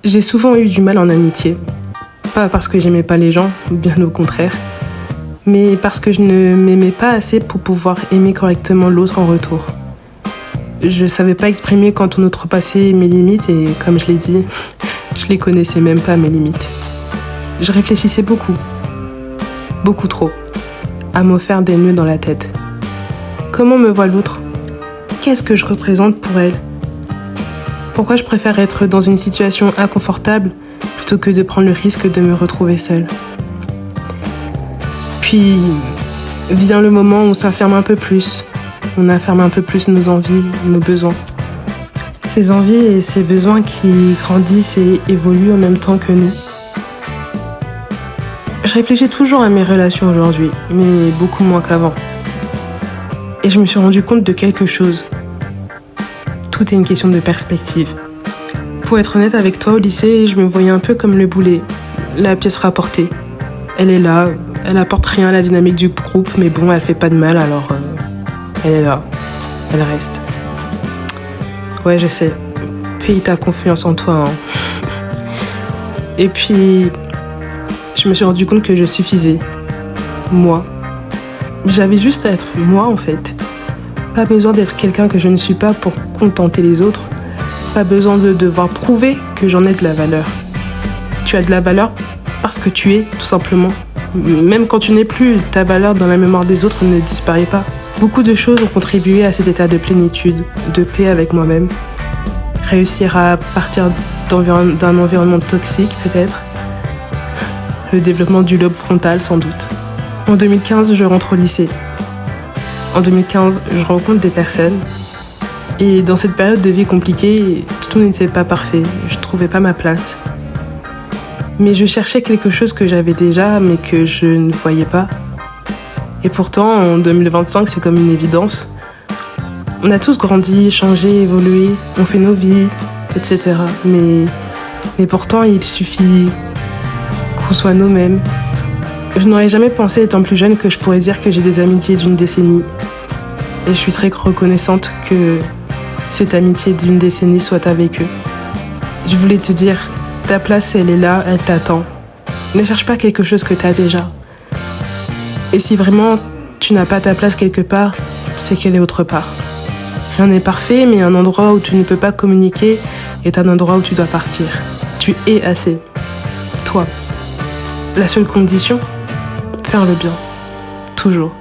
J'ai souvent eu du mal en amitié. Pas parce que j'aimais pas les gens, bien au contraire, mais parce que je ne m'aimais pas assez pour pouvoir aimer correctement l'autre en retour. Je savais pas exprimer quand on outrepassait mes limites et, comme je l'ai dit, je les connaissais même pas, mes limites. Je réfléchissais beaucoup, beaucoup trop, à me faire des nœuds dans la tête. Comment me voit l'autre ? Qu'est-ce que je représente pour elle ? Pourquoi je préfère être dans une situation inconfortable plutôt que de prendre le risque de me retrouver seule ? Puis vient le moment où on s'enferme un peu plus. On afferme un peu plus nos envies, nos besoins. Ces envies et ces besoins qui grandissent et évoluent en même temps que nous. Je réfléchis toujours à mes relations aujourd'hui, mais beaucoup moins qu'avant. Et je me suis rendu compte de quelque chose. Tout est une question de perspective. Pour être honnête avec toi, au lycée, je me voyais un peu comme le boulet, la pièce rapportée. Elle est là, elle apporte rien à la dynamique du groupe, mais bon, elle fait pas de mal, alors elle est là, elle reste. Ouais, je sais, paye ta confiance en toi. Et puis, je me suis rendu compte que je suffisais. Moi. J'avais juste à être moi, en fait. Pas besoin d'être quelqu'un que je ne suis pas pour contenter les autres. Pas besoin de devoir prouver que j'en ai de la valeur. Tu as de la valeur parce que tu es, tout simplement. Même quand tu n'es plus, ta valeur dans la mémoire des autres ne disparaît pas. Beaucoup de choses ont contribué à cet état de plénitude, de paix avec moi-même. Réussir à partir d'un environnement toxique, peut-être. Le développement du lobe frontal, sans doute. En 2015, je rentre au lycée. En 2015, je rencontre des personnes. Et dans cette période de vie compliquée, tout n'était pas parfait. Je ne trouvais pas ma place. Mais je cherchais quelque chose que j'avais déjà, mais que je ne voyais pas. Et pourtant, en 2025, c'est comme une évidence. On a tous grandi, changé, évolué, on fait nos vies, etc. Mais pourtant, il suffit qu'on soit nous-mêmes. Je n'aurais jamais pensé, étant plus jeune, que je pourrais dire que j'ai des amitiés d'une décennie. Et je suis très reconnaissante que cette amitié d'une décennie soit avec eux. Je voulais te dire, ta place, elle est là, elle t'attend. Ne cherche pas quelque chose que tu as déjà. Et si vraiment tu n'as pas ta place quelque part, c'est qu'elle est autre part. Rien n'est parfait, mais un endroit où tu ne peux pas communiquer est un endroit où tu dois partir. Tu es assez. Toi. La seule condition, faire le bien. Toujours.